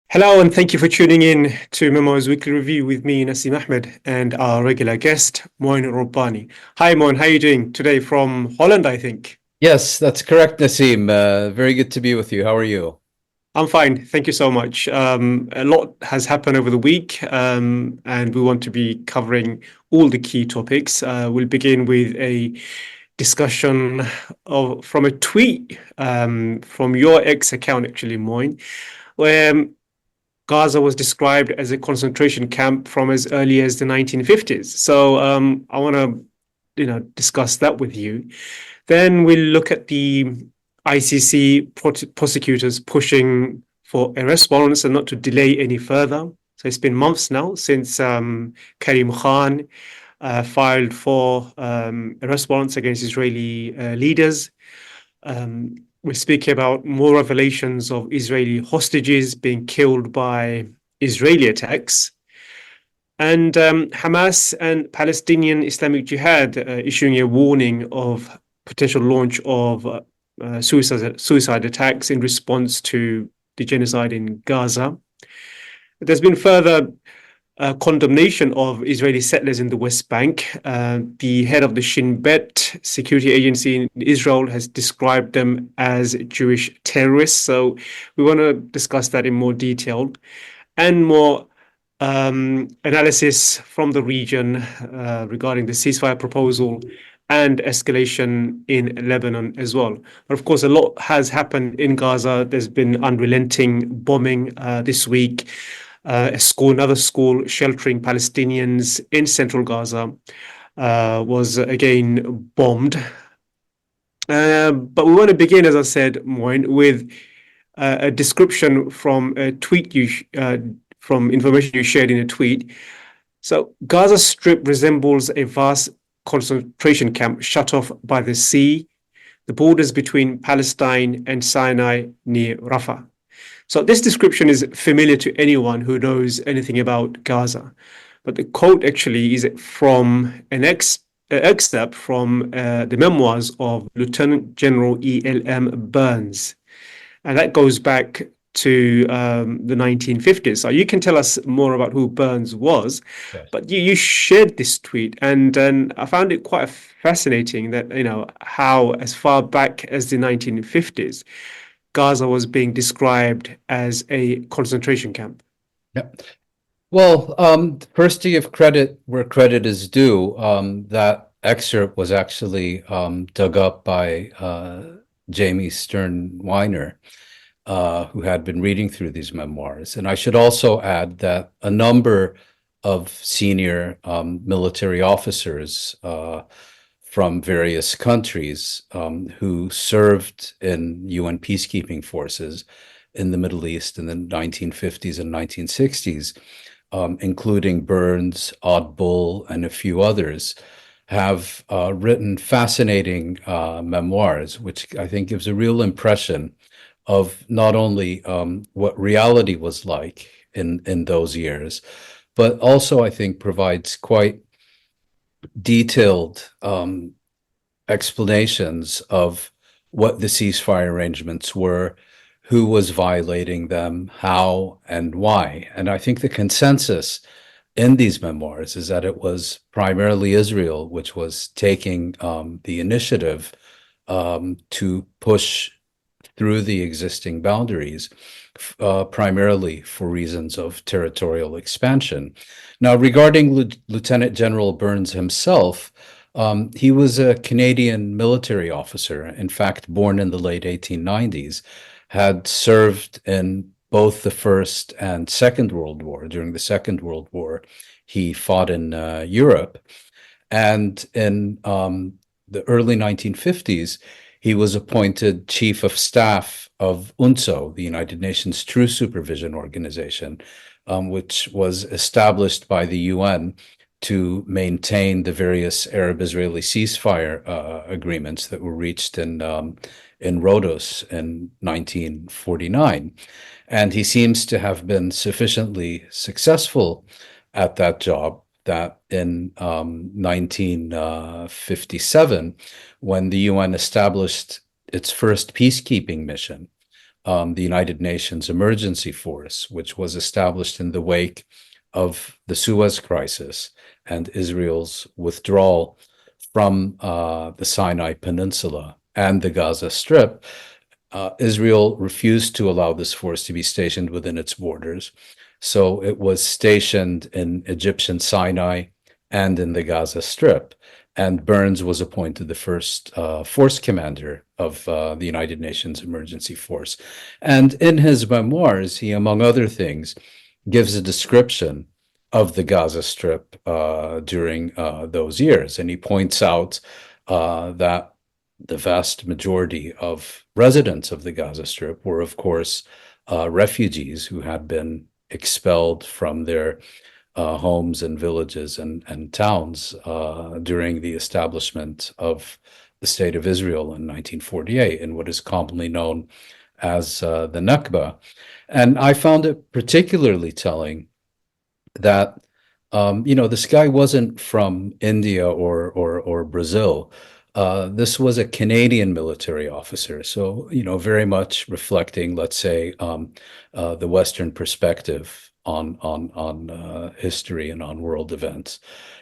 Hello, and thank you for tuning in to Memo's Weekly Review with me, Nassim Ahmed, and our regular guest, Moin Robani. Hi, Moin. How are you doing today from Holland, I think? Yes, that's correct, Nassim. Very good to be with you. How are you? I'm fine. Thank you so much. A lot has happened over the week, and we want to be covering all the key topics. We'll begin with a discussion from a tweet from your ex account, actually, Moin, where Gaza was described as a concentration camp from as early as the 1950s. So I want to, discuss that with you. Then we'll look at the ICC prosecutors pushing for a response and not to delay any further. So it's been months now since Karim Khan filed for a response against Israeli leaders. We're speaking about more revelations of Israeli hostages being killed by Israeli attacks, and Hamas and Palestinian Islamic Jihad issuing a warning of potential launch of suicide attacks in response to the genocide in Gaza. There's been further condemnation of Israeli settlers in the West Bank. The head of the Shin Bet security agency in Israel has described them as Jewish terrorists. So we want to discuss that in more detail and more analysis from the region regarding the ceasefire proposal and escalation in Lebanon as well. But of course, a lot has happened in Gaza. There's been unrelenting bombing this week. Another school sheltering Palestinians in central Gaza was again bombed. But we want to begin, as I said, Moin, with a description from a tweet from information you shared in a tweet. So Gaza Strip resembles a vast concentration camp shut off by the sea, the borders between Palestine and Sinai near Rafah. So this description is familiar to anyone who knows anything about Gaza. But the quote actually is from an excerpt from the memoirs of Lt Gen E.L.M. Burns. And that goes back to the 1950s. So you can tell us more about who Burns was, Yes. but you shared this tweet, and I found it quite fascinating that, how as far back as the 1950s, Gaza was being described as a concentration camp. Yeah. Well, first to give credit where credit is due, that excerpt was actually dug up by Jamie Stern Weiner, who had been reading through these memoirs. And I should also add that a number of senior military officers from various countries who served in UN peacekeeping forces in the Middle East in the 1950s and 1960s, including Burns, Oddbull, and a few others, have written fascinating memoirs, which I think gives a real impression of not only what reality was like in those years, but also I think provides quite detailed explanations of what the ceasefire arrangements were, who was violating them, how, and why. And I think the consensus in these memoirs is that it was primarily Israel which was taking the initiative to push through the existing boundaries, primarily for reasons of territorial expansion. Now, regarding Lieutenant General Burns himself, he was a Canadian military officer, in fact, born in the late 1890s, had served in both the First and Second World War. During the Second World War, he fought in Europe. And in the early 1950s, he was appointed Chief of Staff of UNSO, the United Nations Truce Supervision Organization, which was established by the UN to maintain the various Arab-Israeli ceasefire agreements that were reached in Rhodos in 1949. And he seems to have been sufficiently successful at that job that in 1957, when the UN established its first peacekeeping mission, the United Nations Emergency Force, which was established in the wake of the Suez Crisis and Israel's withdrawal from the Sinai Peninsula and the Gaza Strip. Israel refused to allow this force to be stationed within its borders. So it was stationed in Egyptian Sinai and in the Gaza Strip. And Burns was appointed the first force commander of the United Nations Emergency Force. And in his memoirs, he, among other things, gives a description of the Gaza Strip during those years. And he points out that the vast majority of residents of the Gaza Strip were, of course, refugees who had been expelled from their homes and villages and towns during the establishment of the State of Israel in 1948 in what is commonly known as the Nakba. And I found it particularly telling that, this guy wasn't from India or Brazil. This was a Canadian military officer, so very much reflecting, let's say, the Western perspective on history and on world events.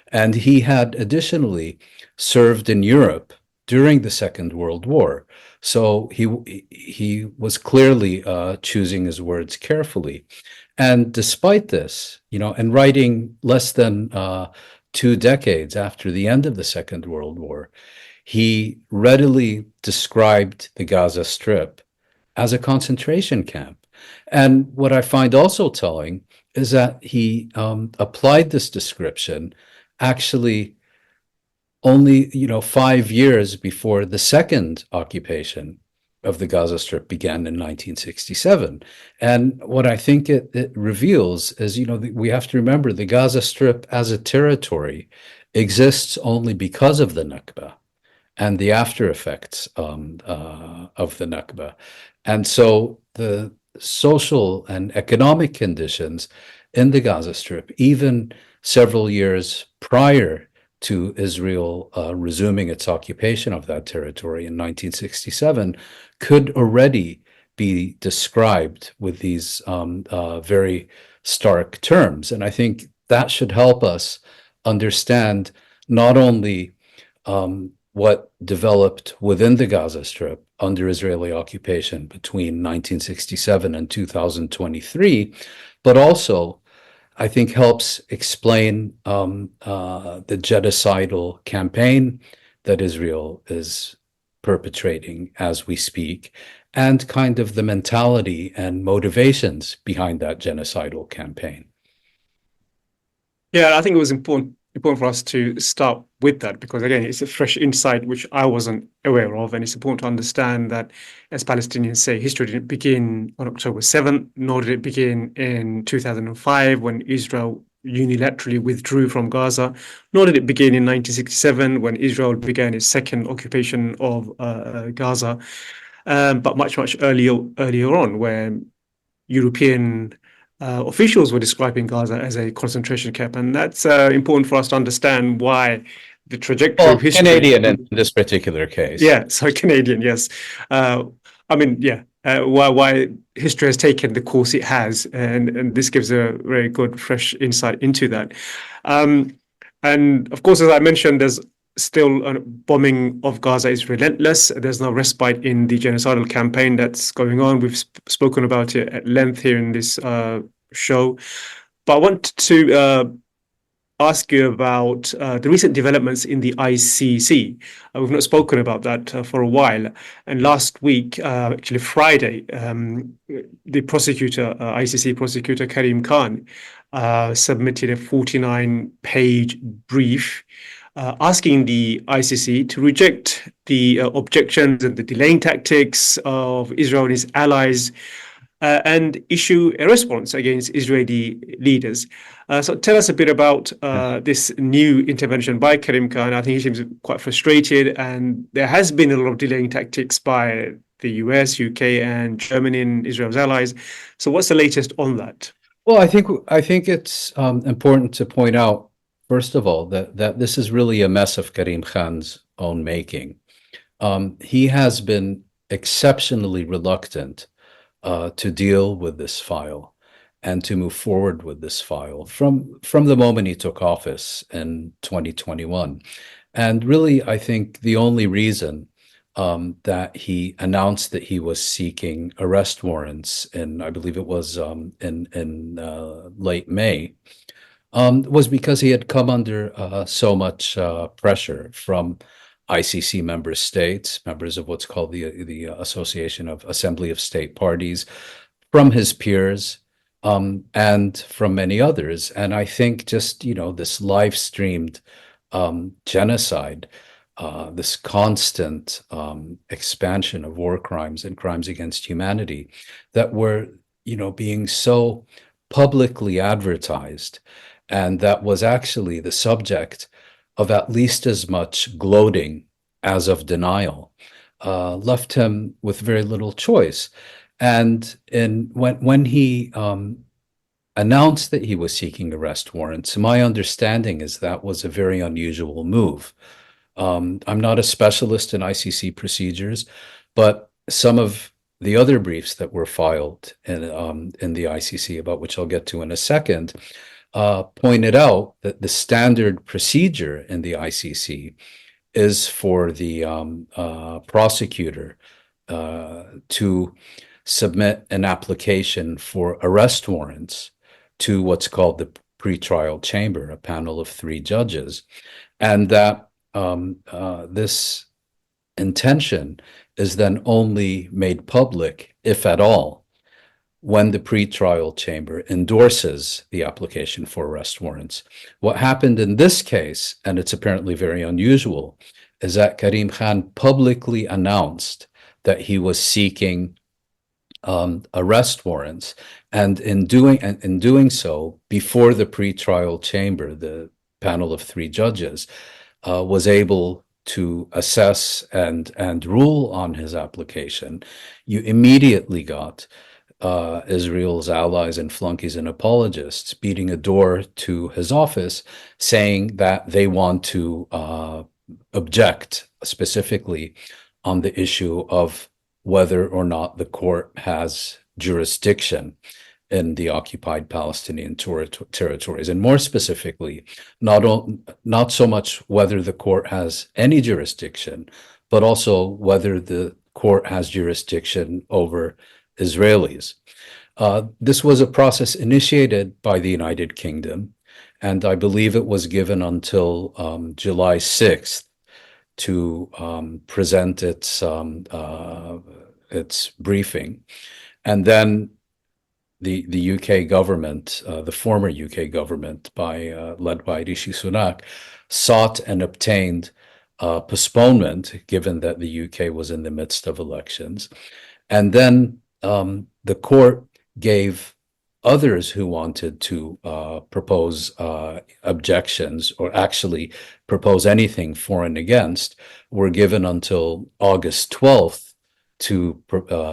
And he had additionally served in Europe during the Second World War, so he was clearly choosing his words carefully. And despite this, and writing less than 2 decades after the end of the Second World War, he readily described the Gaza Strip as a concentration camp. And what I find also telling is that he applied this description actually only 5 years before the second occupation of the Gaza Strip began in 1967. And what I think it reveals is, we have to remember the Gaza Strip as a territory exists only because of the Nakba and the after effects of the Nakba. And so the social and economic conditions in the Gaza Strip, even several years prior to Israel resuming its occupation of that territory in 1967, could already be described with these very stark terms. And I think that should help us understand not only what developed within the Gaza Strip under Israeli occupation between 1967 and 2023, but also, I think, helps explain the genocidal campaign that Israel is perpetrating as we speak, and kind of the mentality and motivations behind that genocidal campaign. Yeah, I think it was important for us to start with that because, again, it's a fresh insight which I wasn't aware of. And it's important to understand that, as Palestinians say, history didn't begin on October 7th, nor did it begin in 2005 when Israel unilaterally withdrew from Gaza, nor did it begin in 1967 when Israel began its second occupation of Gaza, but much, much earlier on, where European officials were describing Gaza as a concentration camp, and that's important for us to understand why the trajectory of history. Canadian in this particular case. Yeah, sorry, Canadian, yes. Why history has taken the course it has, and this gives a very good, fresh insight into that. And of course, as I mentioned, there's still a bombing of Gaza is relentless. There's no respite in the genocidal campaign that's going on. We've spoken about it at length here in this show. But I want to ask you about the recent developments in the ICC. We've not spoken about that for a while. And last week, actually Friday, the ICC prosecutor Karim Khan, submitted a 49-page brief asking the ICC to reject the objections and the delaying tactics of Israel and its allies and issue a response against Israeli leaders. So tell us a bit about this new intervention by Karim Khan. I think he seems quite frustrated, and there has been a lot of delaying tactics by the US, UK, and Germany and Israel's allies. So what's the latest on that? Well, I think it's important to point out, first of all, that this is really a mess of Karim Khan's own making. He has been exceptionally reluctant to deal with this file and to move forward with this file from the moment he took office in 2021. And really, I think the only reason that he announced that he was seeking arrest warrants in, I believe it was in late May, was because he had come under so much pressure from ICC member states, members of what's called the Association of Assembly of State Parties, from his peers, and from many others. And I think just, this live streamed genocide, this constant expansion of war crimes and crimes against humanity that were, being so publicly advertised, and that was actually the subject of at least as much gloating as of denial, left him with very little choice. And when he announced that he was seeking arrest warrants, my understanding is that was a very unusual move. I'm not a specialist in ICC procedures, but some of the other briefs that were filed in the ICC, about which I'll get to in a second, pointed out that the standard procedure in the ICC is for the prosecutor to submit an application for arrest warrants to what's called the pretrial chamber, a panel of 3 judges, and that this intention is then only made public, if at all, when the pretrial chamber endorses the application for arrest warrants. What happened in this case, and it's apparently very unusual, is that Karim Khan publicly announced that he was seeking arrest warrants, and in doing so, before the pretrial chamber, the panel of 3 judges, was able to assess and rule on his application, you immediately got Israel's allies and flunkies and apologists beating a door to his office, saying that they want to object specifically on the issue of whether or not the court has jurisdiction in the occupied Palestinian territories, and more specifically, not so much whether the court has any jurisdiction, but also whether the court has jurisdiction over Israelis. This was a process initiated by the United Kingdom, and I believe it was given until July 6th to present its briefing. And then the UK government, the former UK government, led by Rishi Sunak, sought and obtained postponement, given that the UK was in the midst of elections. And then the court gave others who wanted to propose objections, or actually propose anything for and against, were given until August 12th to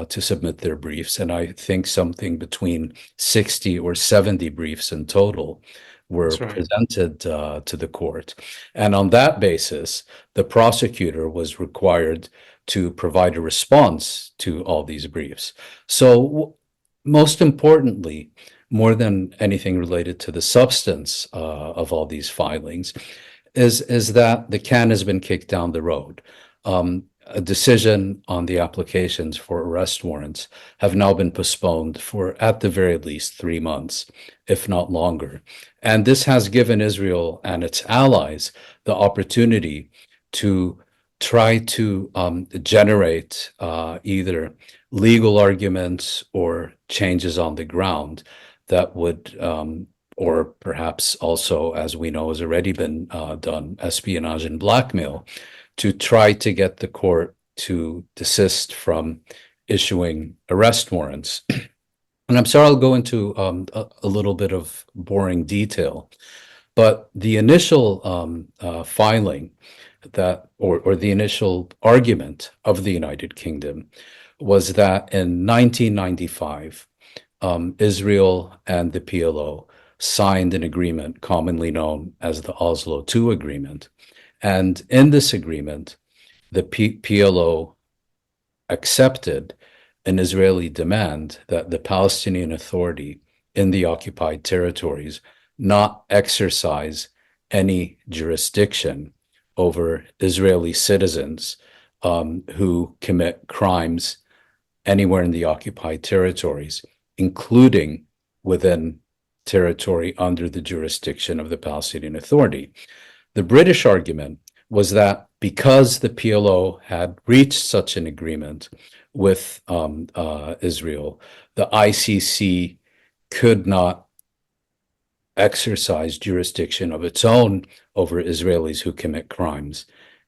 submit their briefs. And I think something between 60 or 70 briefs in total were presented to the court. And on that basis, the prosecutor was required to provide a response to all these briefs. So most importantly, more than anything related to the substance of all these filings, is that the can has been kicked down the road. A decision on the applications for arrest warrants have now been postponed for, at the very least, 3 months, if not longer. And this has given Israel and its allies the opportunity to try to generate either legal arguments or changes on the ground that would, or perhaps also, as we know has already been done, espionage and blackmail, to try to get the court to desist from issuing arrest warrants. And I'm sorry, I'll go into a little bit of boring detail, but the initial filing that, or the initial argument of the United Kingdom was that in 1995, Israel and the PLO signed an agreement commonly known as the Oslo II Agreement. And in this agreement, the PLO accepted an Israeli demand that the Palestinian Authority in the occupied territories not exercise any jurisdiction over Israeli citizens who commit crimes anywhere in the occupied territories, including within territory under the jurisdiction of the Palestinian Authority. The British argument was that because the PLO had reached such an agreement with Israel, the ICC could not exercise jurisdiction of its own over Israelis who commit crimes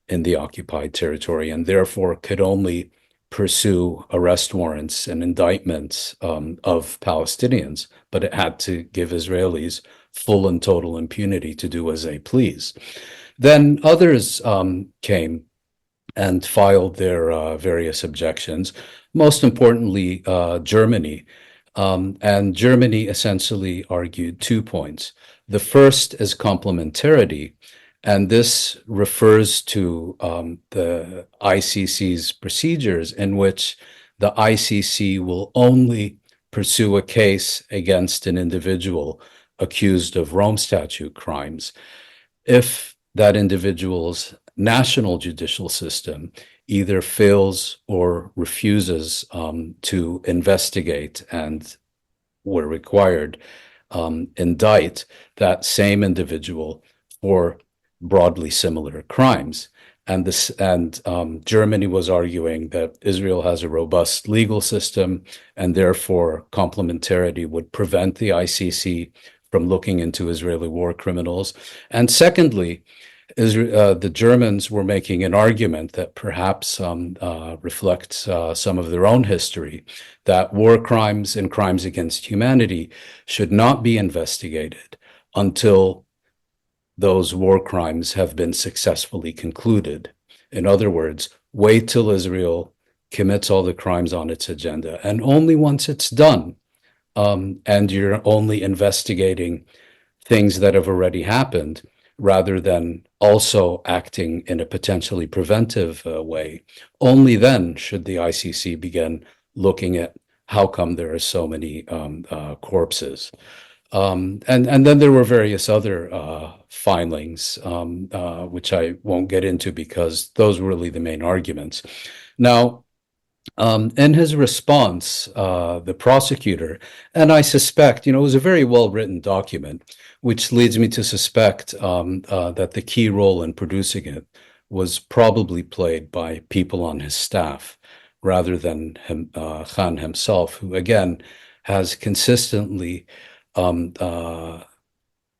in the occupied territory, and therefore could only pursue arrest warrants and indictments of Palestinians, but it had to give Israelis full and total impunity to do as they please. Then others came and filed their various objections, most importantly, Germany. And Germany essentially argued 2 points. The first is complementarity, and this refers to the ICC's procedures in which the ICC will only pursue a case against an individual accused of Rome Statute crimes if that individual's national judicial system either fails or refuses to investigate and, where required, indict that same individual for broadly similar crimes. And Germany was arguing that Israel has a robust legal system, and therefore complementarity would prevent the ICC from looking into Israeli war criminals. And secondly, the Germans were making an argument that perhaps reflects some of their own history, that war crimes and crimes against humanity should not be investigated until those war crimes have been successfully concluded. In other words, wait till Israel commits all the crimes on its agenda, and only once it's done, and you're only investigating things that have already happened, rather than also acting in a potentially preventive way, only then should the ICC begin looking at how come there are so many corpses. And then there were various other filings, which I won't get into because those were really the main arguments. Now, in his response, the prosecutor, and I suspect, it was a very well-written document, which leads me to suspect that the key role in producing it was probably played by people on his staff, rather than Khan himself, who, again, has consistently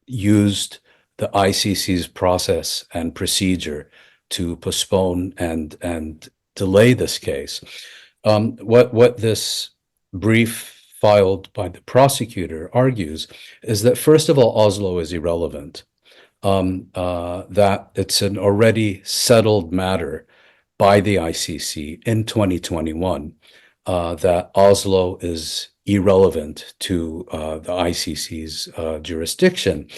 used the ICC's process and procedure to postpone and delay this case. What this brief filed by the prosecutor argues is that, first of all, Oslo is irrelevant, that it's an already settled matter by the ICC in 2021, that Oslo is irrelevant to the ICC's jurisdiction.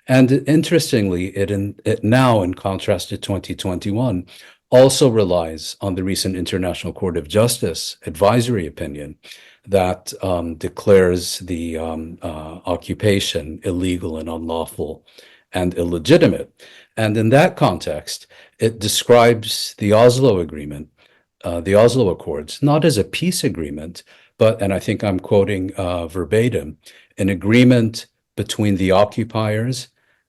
And interestingly, it now, in contrast to 2021, also relies on the recent International Court of Justice advisory opinion that declares the occupation illegal and unlawful and illegitimate. And in that context, it describes the Oslo Agreement, the Oslo Accords, not as a peace agreement, but, and I think I'm quoting verbatim, an agreement between the occupiers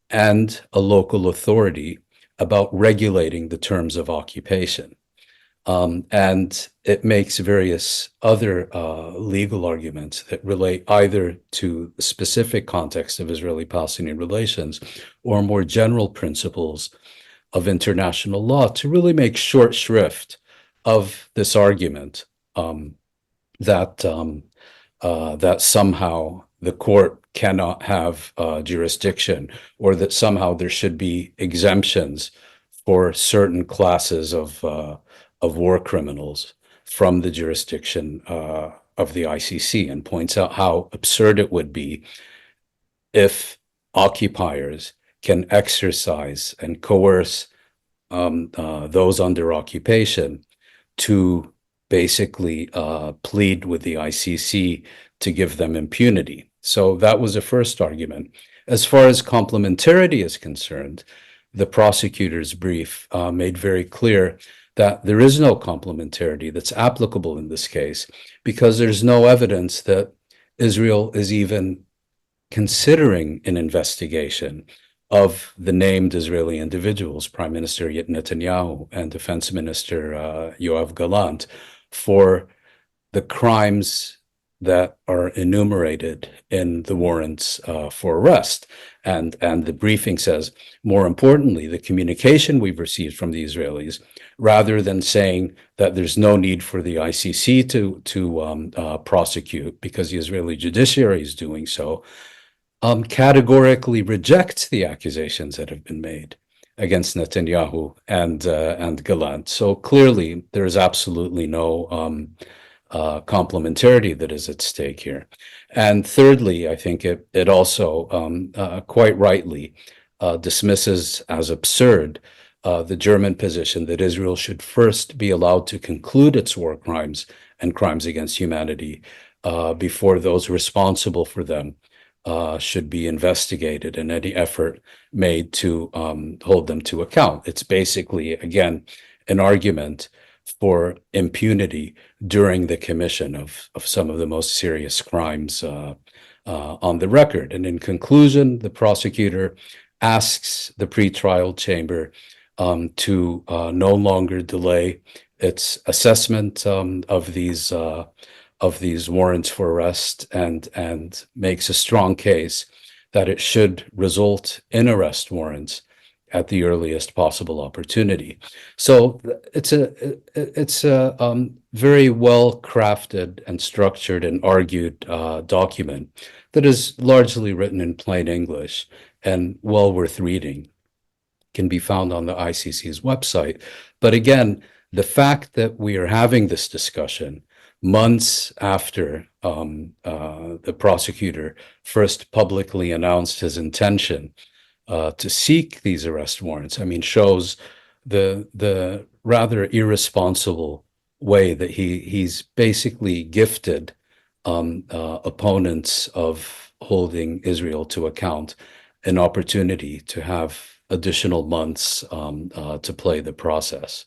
and a local authority about regulating the terms of occupation. And it makes various other legal arguments that relate either to the specific context of Israeli-Palestinian relations or more general principles of international law to really make short shrift of this argument that somehow the court cannot have jurisdiction, or that somehow there should be exemptions for certain classes of war criminals from the jurisdiction of the ICC, and points out how absurd it would be if occupiers can exercise and coerce those under occupation to basically plead with the ICC to give them impunity. So that was the first argument. As far as complementarity is concerned, the prosecutor's brief made very clear that there is no complementarity that's applicable in this case because there's no evidence that Israel is even considering an investigation of the named Israeli individuals, Prime Minister Netanyahu and Defense Minister Yoav Gallant, for the crimes that are enumerated in the warrants for arrest. And the briefing says, more importantly, the communication we've received from the Israelis, rather than saying that there's no need for the ICC to prosecute because the Israeli judiciary is doing so, categorically rejects the accusations that have been made against Netanyahu and Gallant. So clearly, there is absolutely no complementarity that is at stake here. And thirdly, I think it also quite rightly dismisses as absurd the German position that Israel should first be allowed to conclude its war crimes and crimes against humanity before those responsible for them should be investigated and any effort made to hold them to account. It's basically, again, an argument for impunity during the commission of some of the most serious crimes on the record. And in conclusion, the prosecutor asks the pretrial chamber to no longer delay its assessment of these warrants for arrest and makes a strong case that it should result in arrest warrants at the earliest possible opportunity. So it's a very well crafted and structured and argued document that is largely written in plain English and well worth reading. Can be found on the ICC's website. But again, the fact that we are having this discussion months after the prosecutor first publicly announced his intention to seek these arrest warrants, I mean, shows the rather irresponsible way that he's basically gifted opponents of holding Israel to account an opportunity to have additional months to play the process.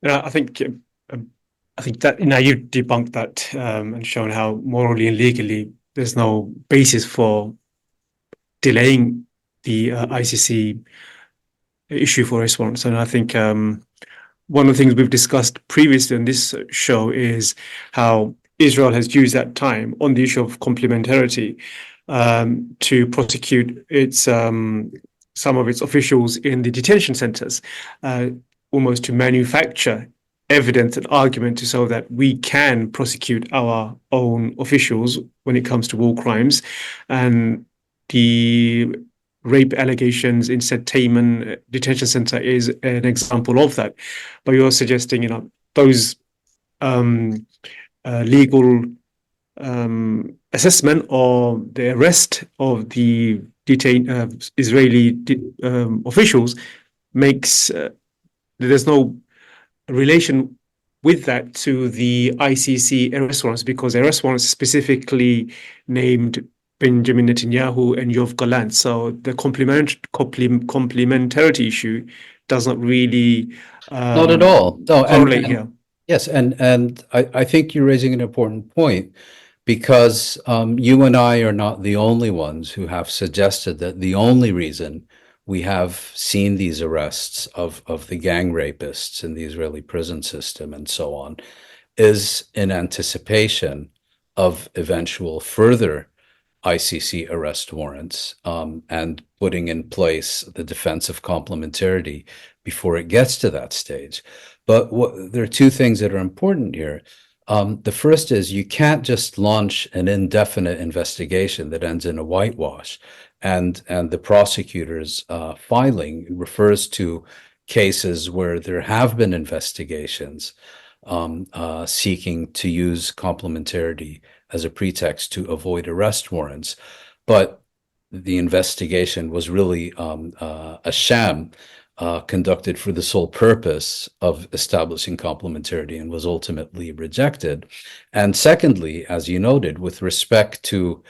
Yeah, I think that now you've debunked that and shown how morally and legally there's no basis for delaying the ICC issue for arrest warrants. And I think one of the things we've discussed previously on this show is how Israel has used that time on the issue of complementarity to prosecute some of its officials in the detention centers, almost to manufacture evidence and argument to show that we can prosecute our own officials when it comes to war crimes. And the rape allegations in Taman detention center is an example of that. But you're suggesting, those legal assessment or the arrest of the detained Israeli officials makes there's no relation with that to the ICC arrest warrants, because arrest warrants specifically named Benjamin Netanyahu and Yoav Gallant. So the complementarity issue does not really not at all. No, correlate here. Yes, and I think you're raising an important point, because you and I are not the only ones who have suggested that the only reason we have seen these arrests of the gang rapists in the Israeli prison system and so on is in anticipation of eventual further ICC arrest warrants and putting in place the defense of complementarity before it gets to that stage. But there are two things that are important here. The first is you can't just launch an indefinite investigation that ends in a whitewash. And the prosecutor's filing refers to cases where there have been investigations seeking to use complementarity as a pretext to avoid arrest warrants. But the investigation was really a sham conducted for the sole purpose of establishing complementarity and was ultimately rejected. And secondly, as you noted, with respect to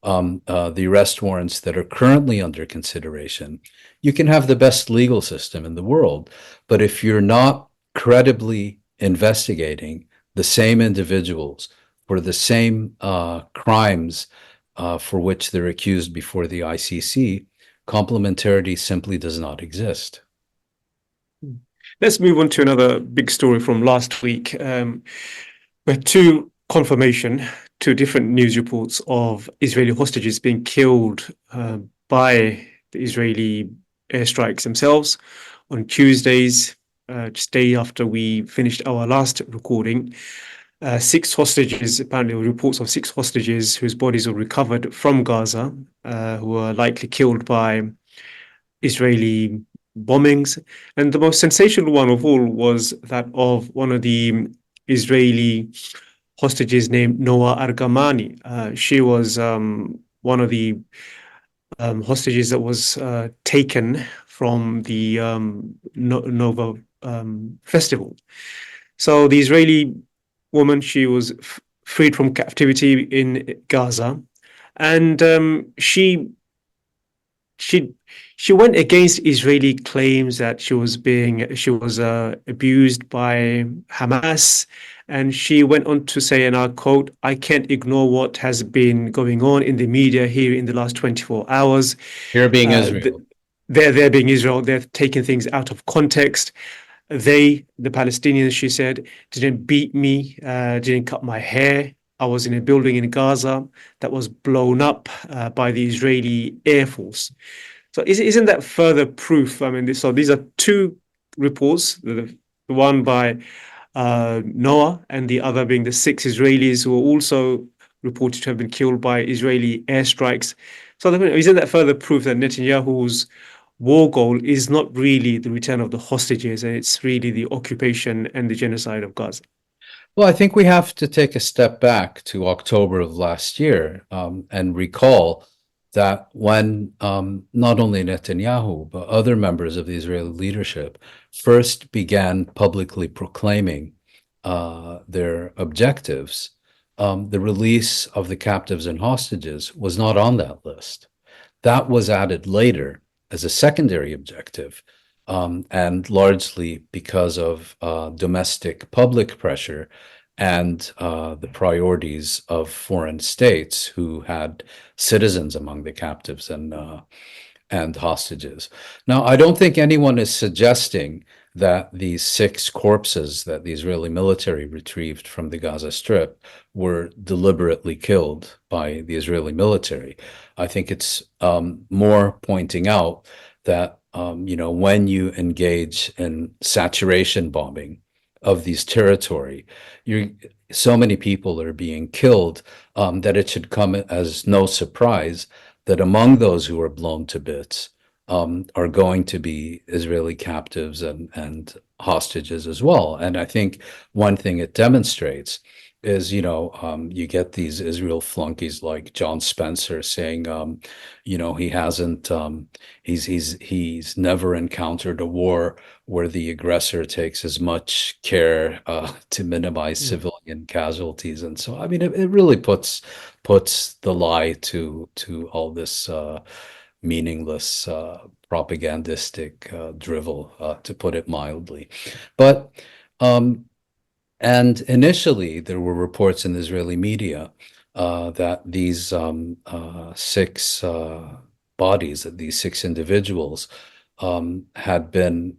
the arrest warrants that are currently under consideration, you can have the best legal system in the world, but if you're not credibly investigating the same individuals for the same crimes for which they're accused before the ICC, complementarity simply does not exist. Let's move on to another big story from last week. Where two different news reports of Israeli hostages being killed by the Israeli airstrikes themselves on Tuesdays, just day after we finished our last recording. Six hostages, apparently reports of six hostages whose bodies were recovered from Gaza, who were likely killed by Israeli bombings. And the most sensational one of all was that of one of the Israeli hostages named Noa Argamani. She was one of the hostages that was taken from the Nova festival. So the Israeli woman, she was freed from captivity in Gaza, and she went against Israeli claims that she was abused by Hamas, and she went on to say, and I quote, "I can't ignore what has been going on in the media here in the last 24 hours. Here being Israel. They're being Israel. They're taking things out of context. They, the Palestinians," she said, "didn't beat me, didn't cut my hair. I was in a building in Gaza that was blown up by the Israeli Air Force." So isn't that further proof? I mean, so these are two reports, the one by Noah and the other being the six Israelis who were also reported to have been killed by Israeli airstrikes. So isn't that further proof that Netanyahu's war goal is not really the return of the hostages, and it's really the occupation and the genocide of Gaza? Well, I think we have to take a step back to October of last year and recall that when not only Netanyahu, but other members of the Israeli leadership first began publicly proclaiming their objectives, the release of the captives and hostages was not on that list. That was added later as a secondary objective, and largely because of domestic public pressure and the priorities of foreign states who had citizens among the captives and hostages. Now, I don't think anyone is suggesting that these six corpses that the Israeli military retrieved from the Gaza Strip were deliberately killed by the Israeli military. I think it's more pointing out that when you engage in saturation bombing of these territory, so many people are being killed that it should come as no surprise that among those who are blown to bits are going to be Israeli captives and hostages as well. And I think one thing it demonstrates is, you get these Israel flunkies like John Spencer saying, he hasn't, he's never encountered a war where the aggressor takes as much care to minimize civilian casualties. And so, I mean, it really puts the lie to all this meaningless propagandistic drivel, to put it mildly. But and initially, there were reports in the Israeli media that these six bodies, that these six individuals had been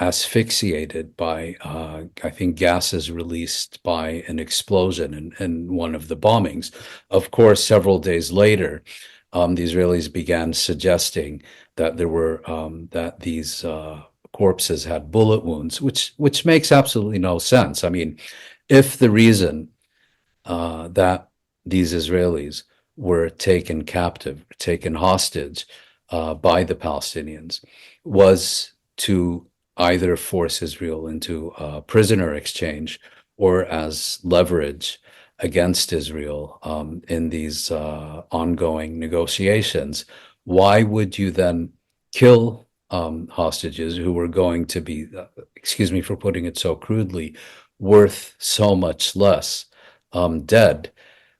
asphyxiated by, I think, gases released by an explosion in one of the bombings. Of course, several days later, the Israelis began suggesting that that these corpses had bullet wounds, which makes absolutely no sense. I mean, if the reason that these Israelis were taken captive, taken hostage by the Palestinians, was to either force Israel into a prisoner exchange or as leverage against Israel in these ongoing negotiations, why would you then kill hostages who were going to be, excuse me for putting it so crudely, worth so much less dead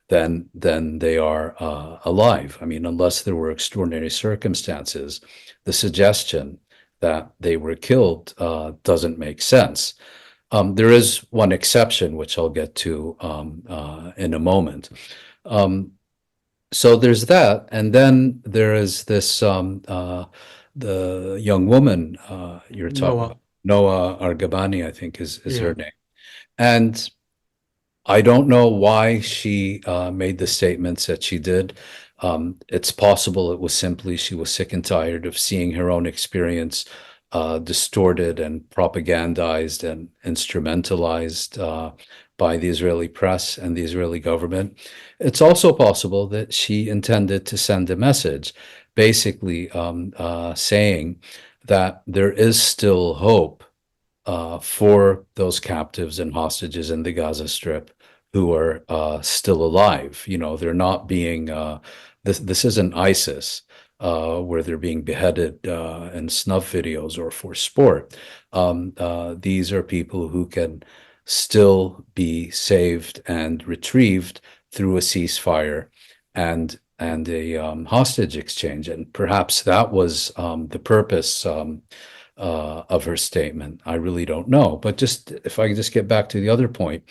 than they are alive. I mean, unless there were extraordinary circumstances, the suggestion that they were killed doesn't make sense. There is one exception, which I'll get to in a moment. So there's that, and then there is this the young woman you're talking Noah. about, Noah Argabani, I think is Yeah. her name, and I don't know why she made the statements that she did. It's possible it was simply she was sick and tired of seeing her own experience distorted and propagandized and instrumentalized by the Israeli press and the Israeli government. It's also possible that she intended to send a message, basically saying that there is still hope for those captives and hostages in the Gaza Strip who are still alive. You know, they're not being, this isn't ISIS where they're being beheaded in snuff videos or for sport. These are people who can still be saved and retrieved through a ceasefire and a hostage exchange. And perhaps that was the purpose of her statement. I really don't know. But just if I can just get back to the other point,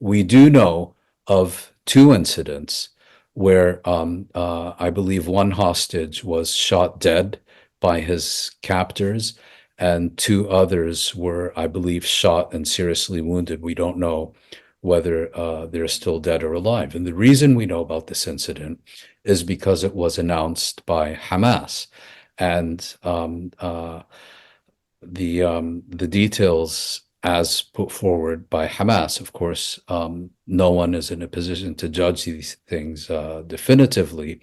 we do know of two incidents where I believe one hostage was shot dead by his captors, and two others were, I believe, shot and seriously wounded. We don't know whether they're still dead or alive. And the reason we know about this incident is because it was announced by Hamas. And the details as put forward by Hamas. Of course, no one is in a position to judge these things definitively,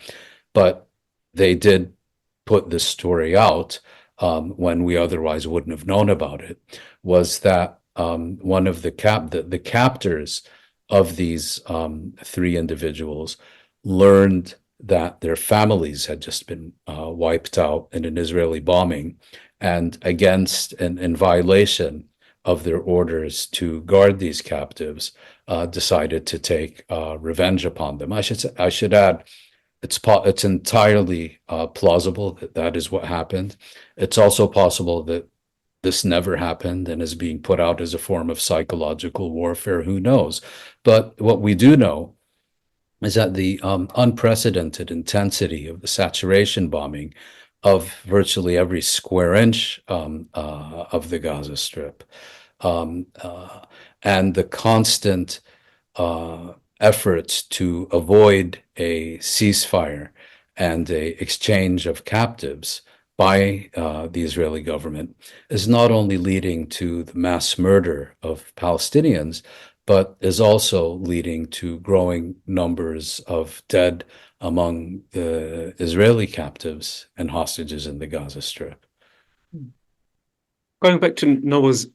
but they did put this story out when we otherwise wouldn't have known about it. Was that one of the captors of these three individuals learned that their families had just been wiped out in an Israeli bombing, and against and in violation of their orders to guard these captives, decided to take revenge upon them. I should add, it's entirely plausible that that is what happened. It's also possible that this never happened and is being put out as a form of psychological warfare. Who knows? But what we do know is that the unprecedented intensity of the saturation bombing of virtually every square inch of the Gaza Strip, and the constant efforts to avoid a ceasefire and a exchange of captives by the Israeli government is not only leading to the mass murder of Palestinians, but is also leading to growing numbers of dead among the Israeli captives and hostages in the Gaza Strip. Going back to Noah's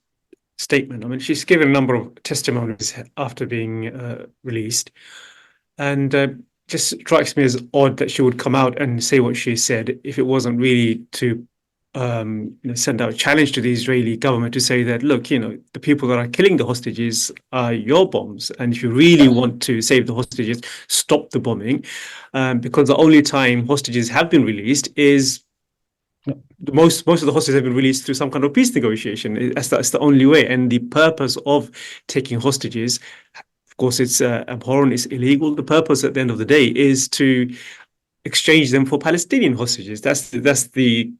statement, I mean, she's given a number of testimonies after being released, and just strikes me as odd that she would come out and say what she said if it wasn't really to send out a challenge to the Israeli government to say that, look, the people that are killing the hostages are your bombs. And if you really want to save the hostages, stop the bombing. Because the only time hostages have been released is most of the hostages have been released through some kind of peace negotiation. That's the only way. And the purpose of taking hostages, of course, it's abhorrent, it's illegal. The purpose at the end of the day is to exchange them for Palestinian hostages. That's the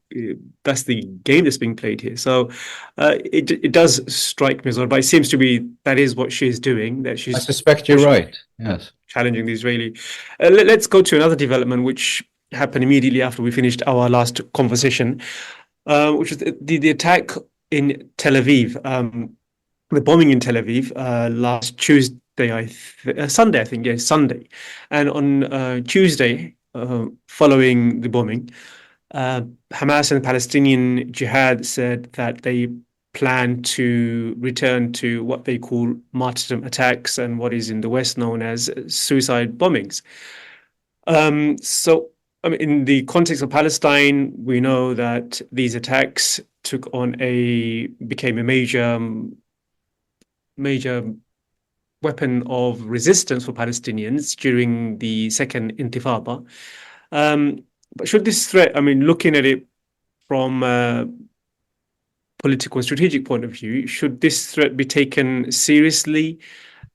game that's being played here. So it does strike me as odd, but it seems to be that is what she's doing. That she's I suspect you're right. Yes, challenging the Israeli. Let's go to another development which happened immediately after we finished our last conversation, which was the attack in Tel Aviv, the bombing in Tel Aviv last Tuesday, Sunday, I think, yes, Sunday, and on Tuesday. Following the bombing, Hamas and Palestinian Jihad said that they plan to return to what they call martyrdom attacks and what is in the West known as suicide bombings. So I mean, in the context of Palestine, we know that these attacks became a major weapon of resistance for Palestinians during the second Intifada. But should this threat, I mean, looking at it from a political and strategic point of view, should this threat be taken seriously?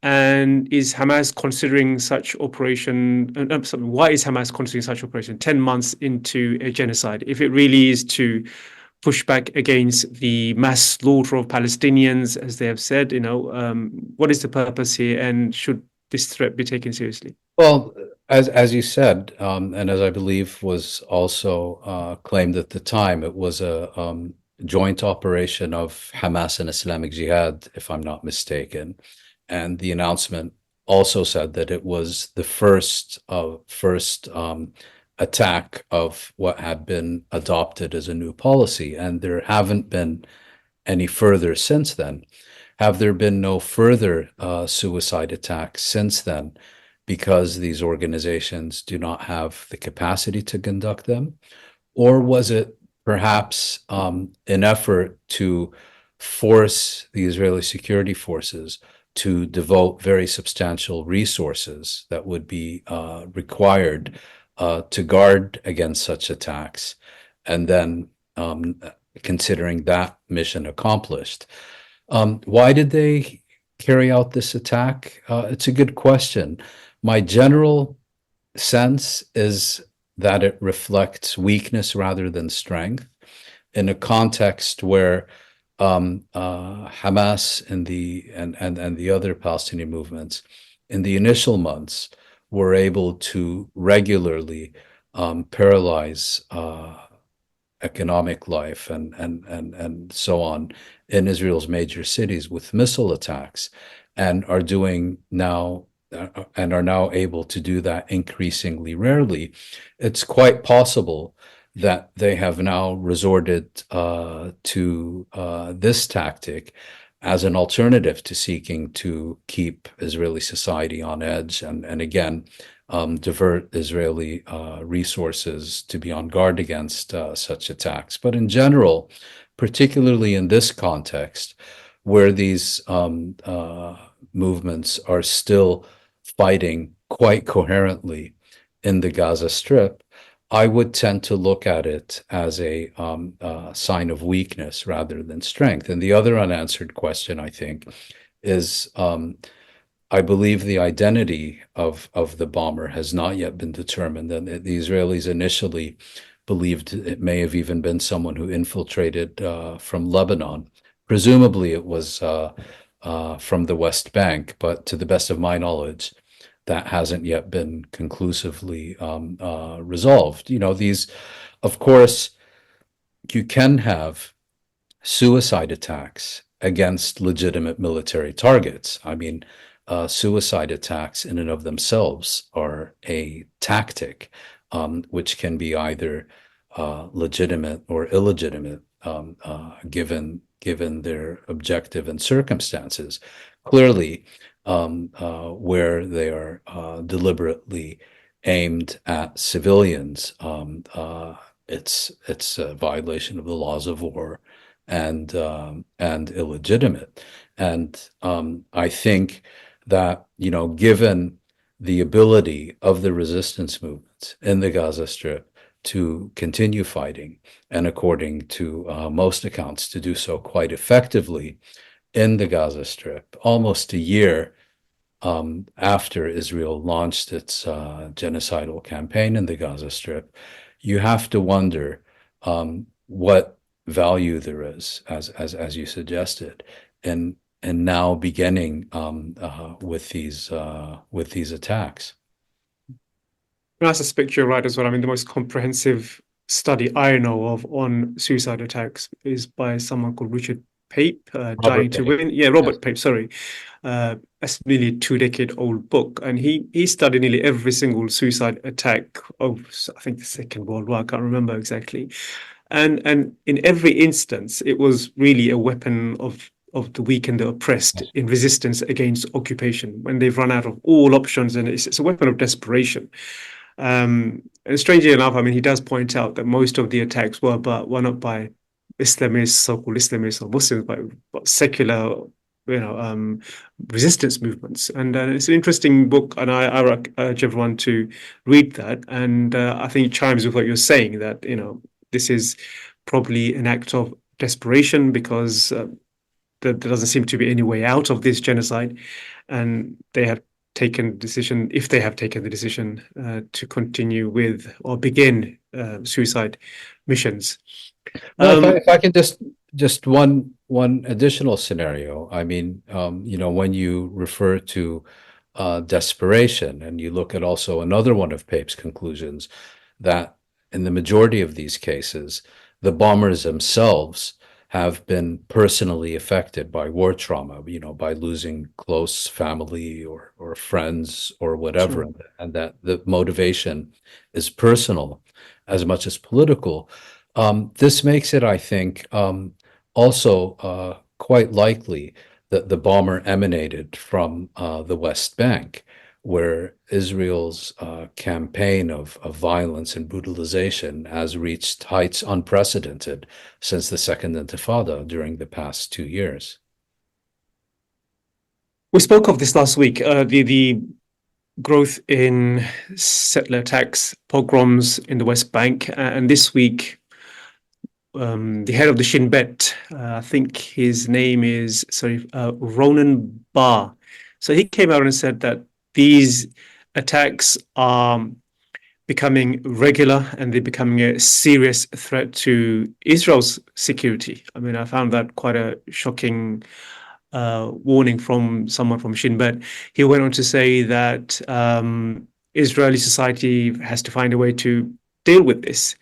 And is Hamas considering such operation? Why is Hamas considering such operation 10 months into a genocide? If it really is to push back against the mass slaughter of Palestinians, as they have said, what is the purpose here, and should this threat be taken seriously? Well, as you said, and as I believe was also claimed at the time, it was a joint operation of Hamas and Islamic Jihad, if I'm not mistaken. And the announcement also said that it was the first attack of what had been adopted as a new policy, and there haven't been any further since then. Have there been no further suicide attacks since then because these organizations do not have the capacity to conduct them? Or was it perhaps an effort to force the Israeli security forces to devote very substantial resources that would be required to guard against such attacks, and then considering that mission accomplished? Why did they carry out this attack? It's a good question. My general sense is that it reflects weakness rather than strength in a context where Hamas and the other Palestinian movements in the initial months were able to regularly paralyze economic life and so on in Israel's major cities with missile attacks, and are now able to do that increasingly rarely. It's quite possible that they have now resorted to this tactic as an alternative to seeking to keep Israeli society on edge and again, divert Israeli resources to be on guard against such attacks. But in general, particularly in this context, where these movements are still fighting quite coherently in the Gaza Strip, I would tend to look at it as a sign of weakness rather than strength. And the other unanswered question, I think, is I believe the identity of the bomber has not yet been determined. And the Israelis initially believed it may have even been someone who infiltrated from Lebanon. Presumably it was from the West Bank, but to the best of my knowledge, that hasn't yet been conclusively resolved. Of course, you can have suicide attacks against legitimate military targets. I mean, suicide attacks in and of themselves are a tactic, which can be either legitimate or illegitimate, given their objective and circumstances. Clearly, where they are deliberately aimed at civilians, it's a violation of the laws of war and illegitimate. And I think that, given the ability of the resistance movements in the Gaza Strip to continue fighting, and according to most accounts, to do so quite effectively in the Gaza Strip, almost a year after Israel launched its genocidal campaign in the Gaza Strip, you have to wonder what value there is, as you suggested, in now beginning with these attacks. I suspect you're right as well. I mean, the most comprehensive study I know of on suicide attacks is by someone called Richard Pape, Dying to Win. Yeah, Robert Pape, sorry. That's nearly a 2-decade-old book. And he studied nearly every single suicide attack of, I think, the Second World War. I can't remember exactly. And in every instance, it was really a weapon of the weak and the oppressed in resistance against occupation when they've run out of all options. And it's a weapon of desperation. And strangely enough, I mean, he does point out that most of the attacks were not by Islamists, so-called Islamists or Muslims, but secular, resistance movements. And it's an interesting book, and I urge everyone to read that. And I think it chimes with what you're saying, that this is probably an act of desperation because there doesn't seem to be any way out of this genocide, and they have taken the decision, if they have taken the decision, to continue with or begin suicide missions. Well, if I can just one additional scenario. I mean, when you refer to desperation, and you look at also another one of Pape's conclusions, that in the majority of these cases, the bombers themselves have been personally affected by war trauma, by losing close family or friends or whatever, Sure. and that the motivation is personal as much as political. This makes it, I think, also quite likely that the bomber emanated from the West Bank, where Israel's campaign of violence and brutalization has reached heights unprecedented since the Second Intifada during the past 2 years. We spoke of this last week, the growth in settler attacks, pogroms in the West Bank, and this week, the head of the Shin Bet, I think his name is, Ronan Bar. So he came out and said that these attacks are becoming regular and they're becoming a serious threat to Israel's security. I mean, I found that quite a shocking warning from someone from Shin Bet. He went on to say that Israeli society has to find a way to deal with this.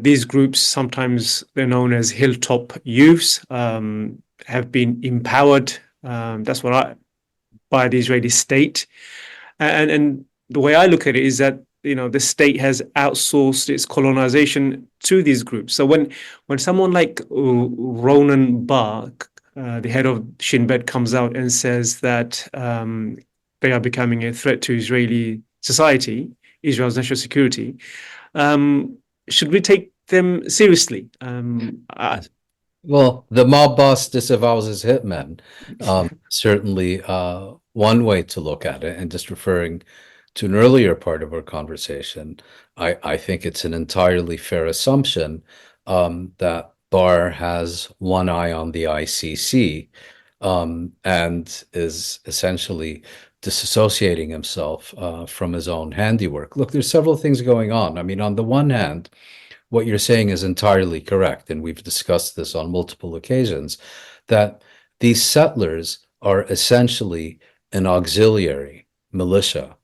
These groups, sometimes they're known as hilltop youths, have been empowered. That's by the Israeli state, and the way I look at it is that the state has outsourced its colonization to these groups. So when someone like Ronan Bar, the head of Shin Bet, comes out and says that they are becoming a threat to Israeli society, Israel's national security, should we take them seriously? Well, the mob boss disavows his hitmen. Certainly, one way to look at it, and just referring to an earlier part of our conversation, I think it's an entirely fair assumption that Barr has one eye on the ICC and is essentially disassociating himself from his own handiwork. Look, there's several things going on. I mean, on the one hand, what you're saying is entirely correct, and we've discussed this on multiple occasions, that these settlers are essentially an auxiliary militia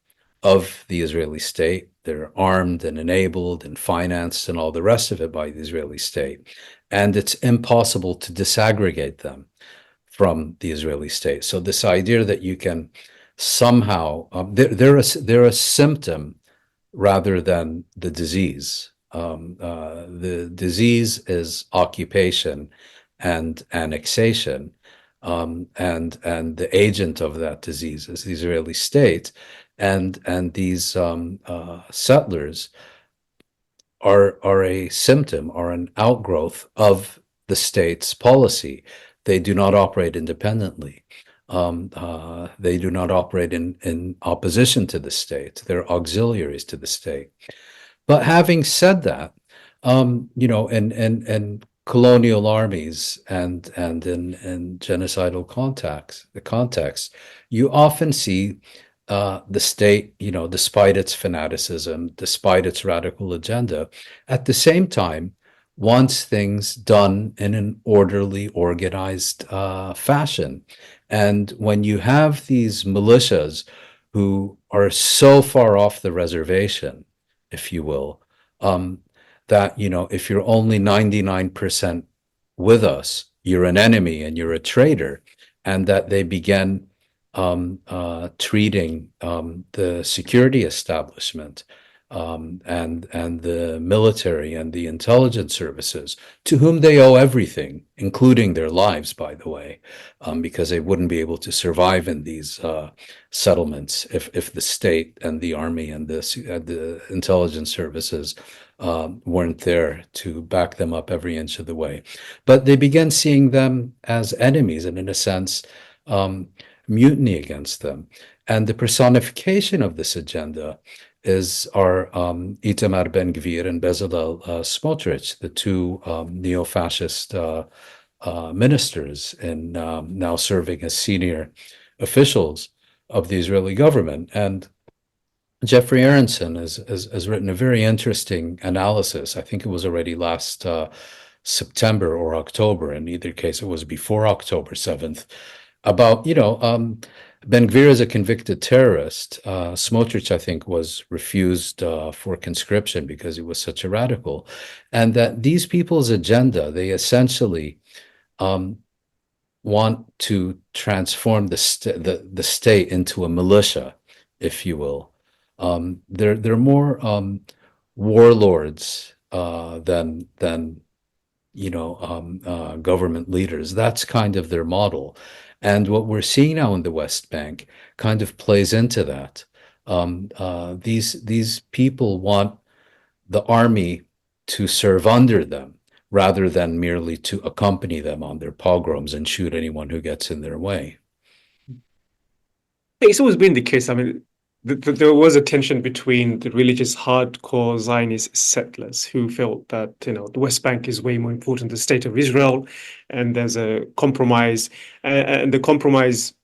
of the Israeli state. They're armed and enabled and financed and all the rest of it by the Israeli state. And it's impossible to disaggregate them from the Israeli state. So this idea that you can somehow, they're a symptom rather than the disease. The disease is occupation and annexation, and the agent of that disease is the Israeli state, and these settlers are a symptom, are an outgrowth of the state's policy. They do not operate independently. They do not operate in opposition to the state. They're auxiliaries to the state. But having said that, in colonial armies and in genocidal context, you often see the state, despite its fanaticism, despite its radical agenda, at the same time, wants things done in an orderly, organized fashion. And when you have these militias who are so far off the reservation, if you will, that, if you're only 99% with us, you're an enemy and you're a traitor, and that they begin treating the security establishment and the military and the intelligence services, to whom they owe everything, including their lives, by the way, because they wouldn't be able to survive in these settlements if the state and the army and the intelligence services weren't there to back them up every inch of the way. But they began seeing them as enemies and, in a sense, mutiny against them. And the personification of this agenda is our Itamar Ben-Gvir and Bezalel Smotrich, the two neo-fascist ministers and now serving as senior officials of the Israeli government. And Jeffrey Aronson has written a very interesting analysis. I think it was already last September or October. In either case, it was before October 7th, about, Ben-Gvir is a convicted terrorist. Smotrich, I think, was refused for conscription because he was such a radical. And that these people's agenda, they essentially want to transform the state into a militia, if you will. They're more warlords than government leaders. That's kind of their model. And what we're seeing now in the West Bank kind of plays into that. These people want the army to serve under them rather than merely to accompany them on their pogroms and shoot anyone who gets in their way. It's always been the case. I mean, there was a tension between the religious hardcore Zionist settlers who felt that, the West Bank is way more important than the state of Israel, and there's a compromise, and the compromise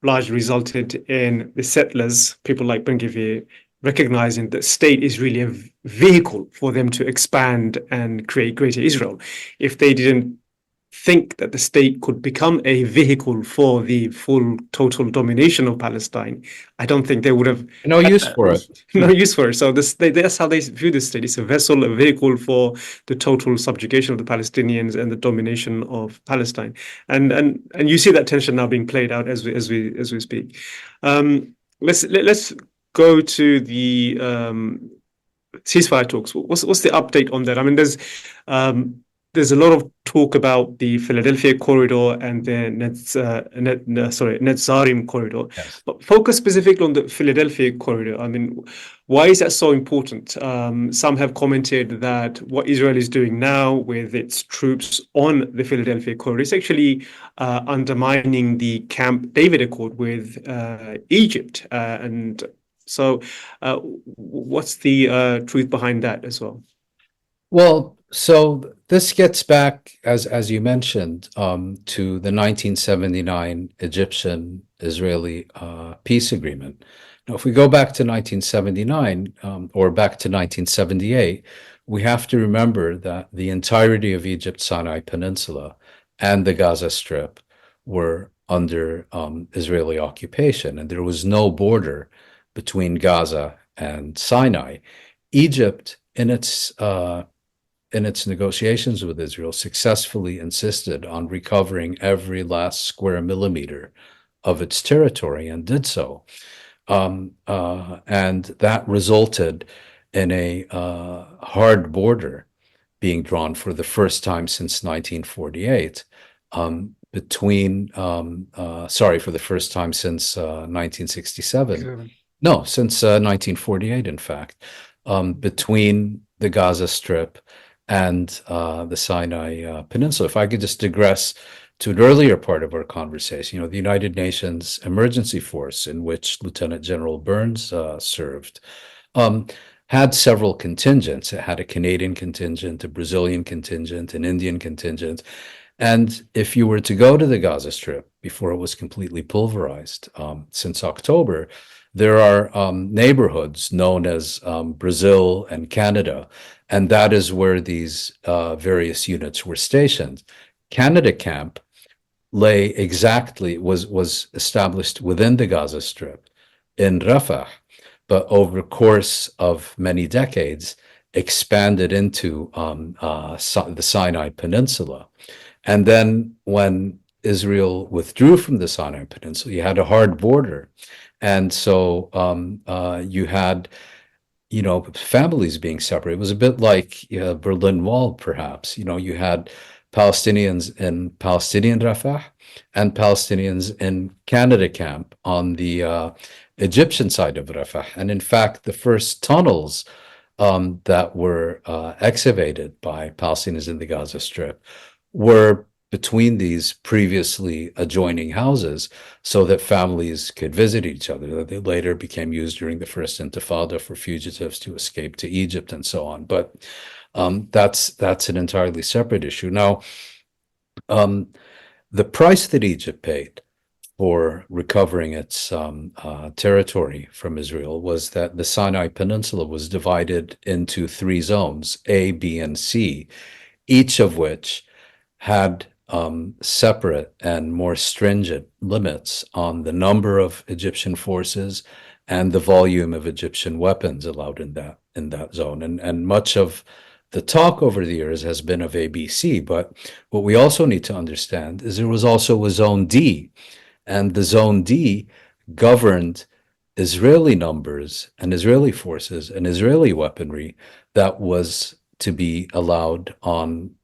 largely resulted in the settlers, people like Ben-Gvir, recognizing that state is really a vehicle for them to expand and create greater Israel. If they didn't think that the state could become a vehicle for the full total domination of Palestine, I don't think they would have no use for it. No use for it. So that's how they view the state. It's a vessel, a vehicle for the total subjugation of the Palestinians and the domination of Palestine. And you see that tension now being played out as we speak. Let's go to the ceasefire talks. What's the update on that? I mean, there's a lot of talk about the Philadelphia corridor and the Netzarim corridor, Yes. but focus specifically on the Philadelphia corridor. I mean, why is that so important? Some have commented that what Israel is doing now with its troops on the Philadelphia corridor is actually undermining the Camp David Accord with Egypt. And so what's the truth behind that as well? Well, so this gets back, as you mentioned, to the 1979 Egyptian-Israeli peace agreement. Now, if we go back to 1979 or back to 1978, we have to remember that the entirety of Egypt's Sinai Peninsula and the Gaza Strip were under Israeli occupation, and there was no border between Gaza and Sinai. Egypt, in its negotiations with Israel, successfully insisted on recovering every last square millimeter of its territory and did so. And that resulted in a hard border being drawn for the first time since 1948 between, for the first time since 1967. No, since 1948, in fact, between the Gaza Strip and the Sinai Peninsula. If I could just digress to an earlier part of our conversation, the United Nations Emergency Force, in which Lt Gen Burns served, had several contingents. It had a Canadian contingent, a Brazilian contingent, an Indian contingent. And if you were to go to the Gaza Strip before it was completely pulverized since October, there are neighborhoods known as Brazil and Canada, and that is where these various units were stationed. Canada Camp was established within the Gaza Strip in Rafah, but over the course of many decades expanded into the Sinai Peninsula. And then when Israel withdrew from the Sinai Peninsula, you had a hard border. And so you had families being separated. It was a bit like Berlin Wall, perhaps. You had Palestinians in Palestinian Rafah and Palestinians in Canada camp on the Egyptian side of Rafah. And in fact, the first tunnels that were excavated by Palestinians in the Gaza Strip were between these previously adjoining houses so that families could visit each other. They later became used during the First Intifada for fugitives to escape to Egypt and so on. But that's an entirely separate issue. Now, the price that Egypt paid for recovering its territory from Israel was that the Sinai Peninsula was divided into 3 zones, A, B, and C, each of which had separate and more stringent limits on the number of Egyptian forces and the volume of Egyptian weapons allowed in that zone. And much of the talk over the years has been of ABC, but what we also need to understand is there was also a Zone D, and the Zone D governed Israeli numbers and Israeli forces and Israeli weaponry that was to be allowed on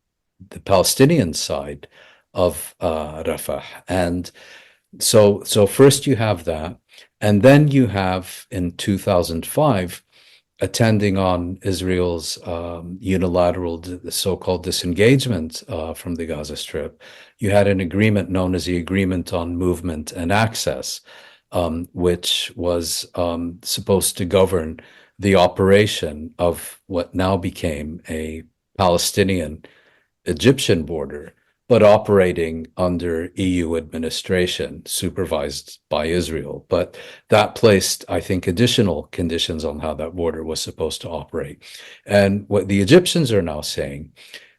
the Palestinian side of Rafah. And so first you have that, and then you have in 2005 attending on Israel's unilateral so-called disengagement from the Gaza Strip, you had an agreement known as the Agreement on Movement and Access, which was supposed to govern the operation of what now became a Palestinian-Egyptian border, but operating under EU administration, supervised by Israel. But that placed, I think, additional conditions on how that border was supposed to operate. And what the Egyptians are now saying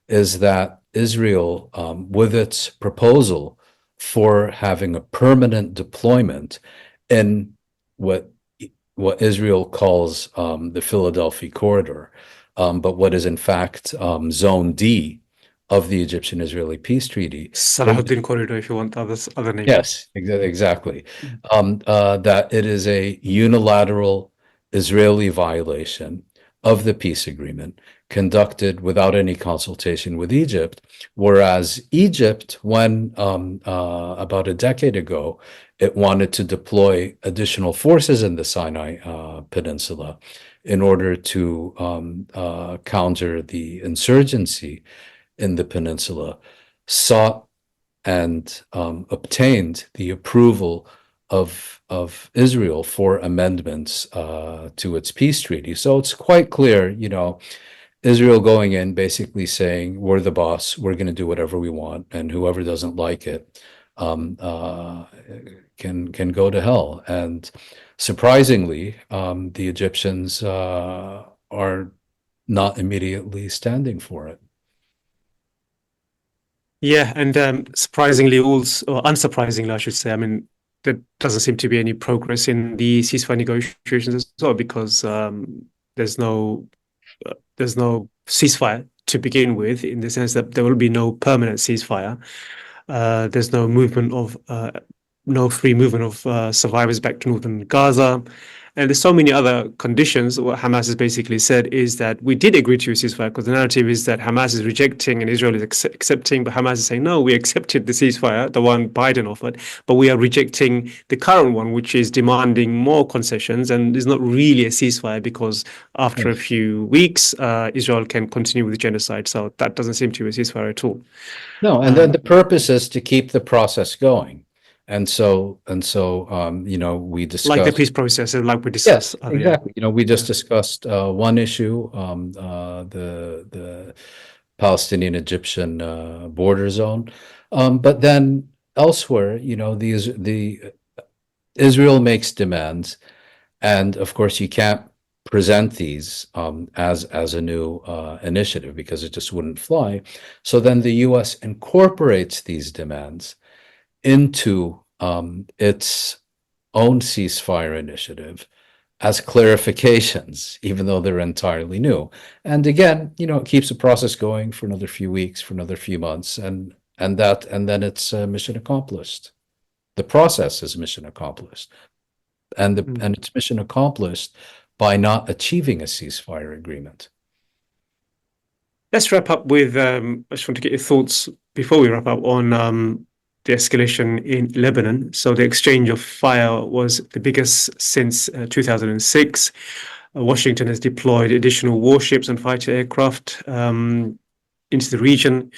is that Israel, with its proposal for having a permanent deployment in what Israel calls the Philadelphia corridor, but what is in fact Zone D of the Egyptian-Israeli peace treaty. Salahuddin corridor, if you want other name. Yes, exactly. That it is a unilateral Israeli violation of the peace agreement conducted without any consultation with Egypt, whereas Egypt, when about a decade ago, it wanted to deploy additional forces in the Sinai Peninsula in order to counter the insurgency in the peninsula, sought and obtained the approval of Israel for amendments to its peace treaty. So it's quite clear, Israel going in basically saying, we're the boss, we're going to do whatever we want, and whoever doesn't like it can go to hell. And surprisingly, the Egyptians are not immediately standing for it. Yeah, and surprisingly, also, or unsurprisingly, I should say, I mean, there doesn't seem to be any progress in the ceasefire negotiations as well, because there's no ceasefire to begin with, in the sense that there will be no permanent ceasefire. There's no free movement of survivors back to northern Gaza. And there's so many other conditions. What Hamas has basically said is that we did agree to a ceasefire, because the narrative is that Hamas is rejecting and Israel is accepting, but Hamas is saying, no, we accepted the ceasefire, the one Biden offered, but we are rejecting the current one, which is demanding more concessions, and is not really a ceasefire, because after a few weeks, Israel can continue with genocide. So that doesn't seem to be a ceasefire at all. No, and then the purpose is to keep the process going. And so, we discussed like the peace process, and like we discussed. Yes, exactly. We just discussed one issue, the Palestinian-Egyptian border zone, but then elsewhere, the Israel makes demands, and of course, you can't present these as a new initiative, because it just wouldn't fly. So then the U.S. incorporates these demands into its own ceasefire initiative as clarifications, even though they're entirely new. And again, it keeps the process going for another few weeks, for another few months, and then it's mission accomplished. The process is mission accomplished, and it's mission accomplished by not achieving a ceasefire agreement. Let's wrap up with, I just want to get your thoughts before we wrap up on the escalation in Lebanon. So the exchange of fire was the biggest since 2006. Washington has deployed additional warships and fighter aircraft into the region.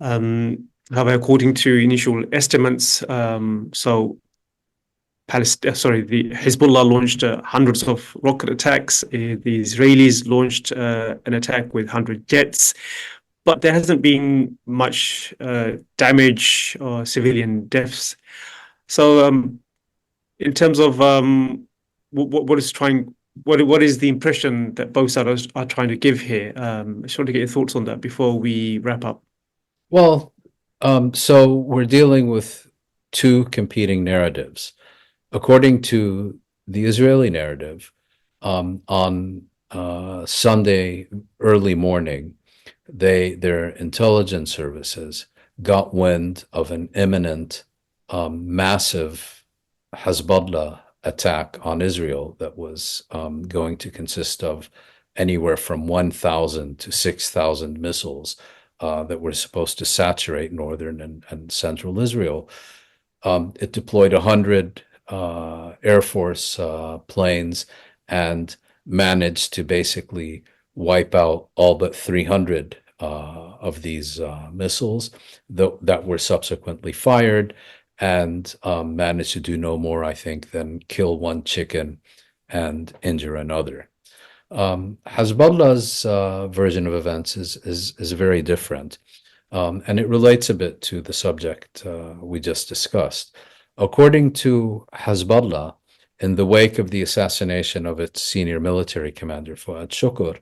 However, according to initial estimates, the Hezbollah launched hundreds of rocket attacks. The Israelis launched an attack with 100 jets, but there hasn't been much damage or civilian deaths. So, in terms of what is the impression that both sides are trying to give here? I just want to get your thoughts on that before we wrap up. Well, so we're dealing with two competing narratives. According to the Israeli narrative, on Sunday early morning, their intelligence services got wind of an imminent, massive Hezbollah attack on Israel that was going to consist of anywhere from 1,000 to 6,000 missiles that were supposed to saturate northern and central Israel. It deployed 100 Air Force planes and managed to basically wipe out all but 300 of these missiles that were subsequently fired, and managed to do no more, I think, than kill one chicken and injure another. Hezbollah's version of events is very different, and it relates a bit to the subject we just discussed. According to Hezbollah, in the wake of the assassination of its senior military commander, Fuad Shukr,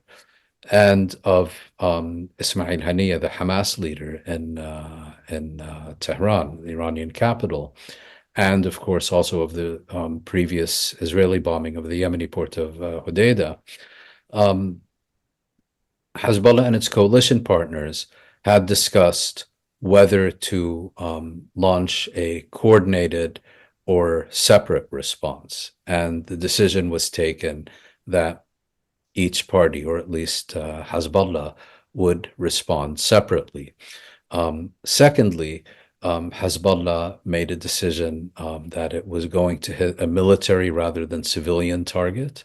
and of Ismail Haniyeh, the Hamas leader in Tehran, the Iranian capital, and of course also of the previous Israeli bombing of the Yemeni port of Hodeidah, Hezbollah and its coalition partners had discussed whether to launch a coordinated or separate response. And the decision was taken that each party, or at least Hezbollah, would respond separately. Secondly, Hezbollah made a decision that it was going to hit a military rather than civilian target,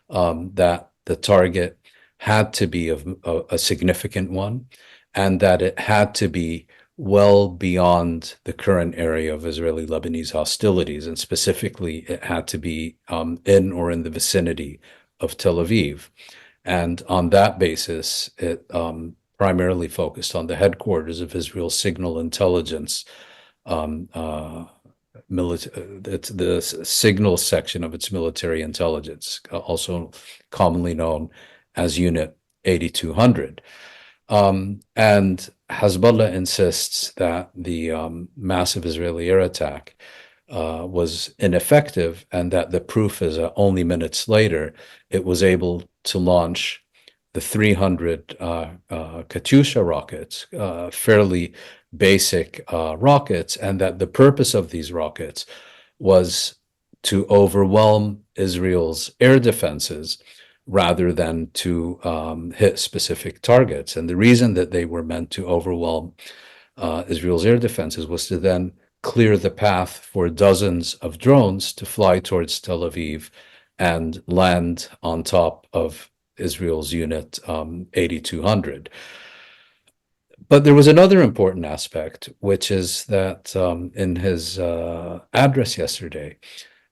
that the target had to be a significant one, and that it had to be well beyond the current area of Israeli-Lebanese hostilities, and specifically it had to be in or in the vicinity of Tel Aviv. And on that basis, it primarily focused on the headquarters of Israel's signal intelligence, it's the signal section of its military intelligence, also commonly known as Unit 8200. And Hezbollah insists that the massive Israeli air attack was ineffective, and that the proof is that only minutes later it was able to launch the 300 Katyusha rockets, fairly basic rockets, and that the purpose of these rockets was to overwhelm Israel's air defenses rather than to hit specific targets. And the reason that they were meant to overwhelm Israel's air defenses was to then clear the path for dozens of drones to fly towards Tel Aviv and land on top of Israel's Unit 8200. But there was another important aspect, which is that in his address yesterday,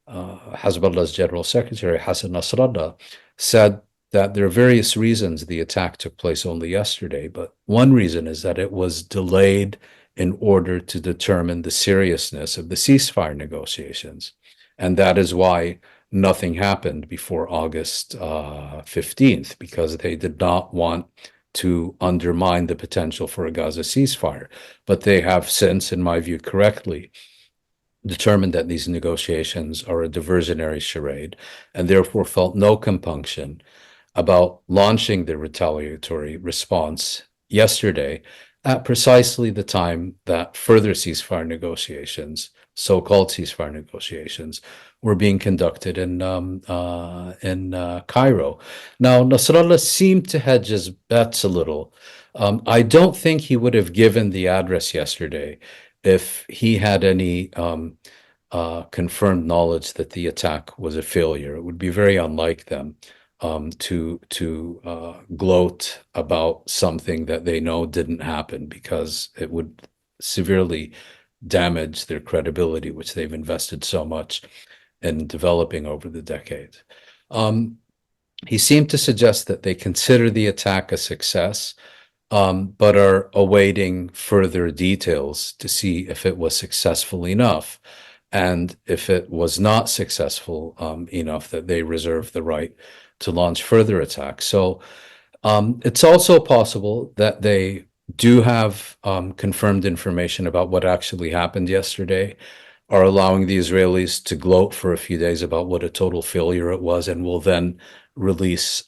Hezbollah's General Secretary, Hassan Nasrallah, said that there are various reasons the attack took place only yesterday, but one reason is that it was delayed in order to determine the seriousness of the ceasefire negotiations. And that is why nothing happened before August 15th, because they did not want to undermine the potential for a Gaza ceasefire. But they have since, in my view, correctly determined that these negotiations are a diversionary charade, and therefore felt no compunction about launching the retaliatory response yesterday at precisely the time that further ceasefire negotiations so-called ceasefire negotiations were being conducted in Cairo. Now, Nasrallah seemed to hedge his bets a little. I don't think he would have given the address yesterday if he had any confirmed knowledge that the attack was a failure. It would be very unlike them to gloat about something that they know didn't happen, because it would severely damage their credibility, which they've invested so much in developing over the decades. He seemed to suggest that they consider the attack a success, but are awaiting further details to see if it was successful enough. And if it was not successful enough, that they reserve the right to launch further attacks. So it's also possible that they do have confirmed information about what actually happened yesterday, are allowing the Israelis to gloat for a few days about what a total failure it was, and will then release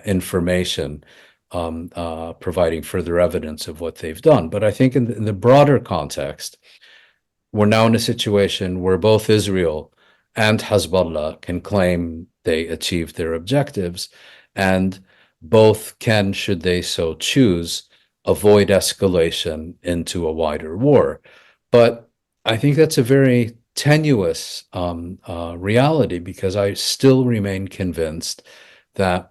information providing further evidence of what they've done. But I think in the broader context, we're now in a situation where both Israel and Hezbollah can claim they achieved their objectives, and both can, should they so choose, avoid escalation into a wider war. But I think that's a very tenuous reality, because I still remain convinced that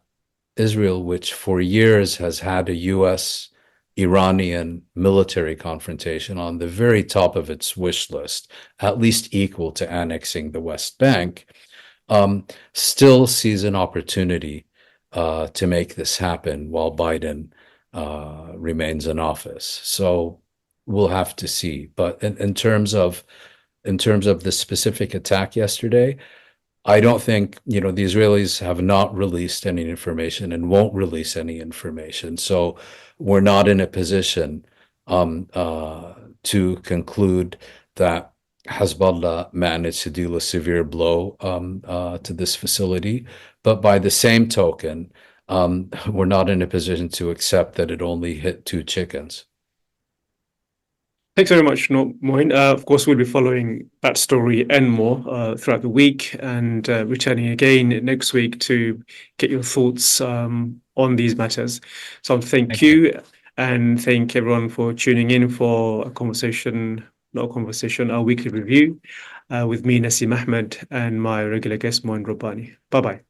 Israel, which for years has had a U.S. Iranian military confrontation on the very top of its wish list, at least equal to annexing the West Bank, still sees an opportunity to make this happen while Biden remains in office. So we'll have to see. But in terms of the specific attack yesterday, I don't think, the Israelis have not released any information and won't release any information. So we're not in a position to conclude that Hezbollah managed to deal a severe blow to this facility. But by the same token, we're not in a position to accept that it only hit 2 chickens. Thanks very much, Moin. Of course, we'll be following that story and more throughout the week, and returning again next week to get your thoughts on these matters. So thank you, and thank everyone for tuning in for our weekly review with me, Nassim Ahmed, and my regular guest, Moin Rabbani. Bye-bye.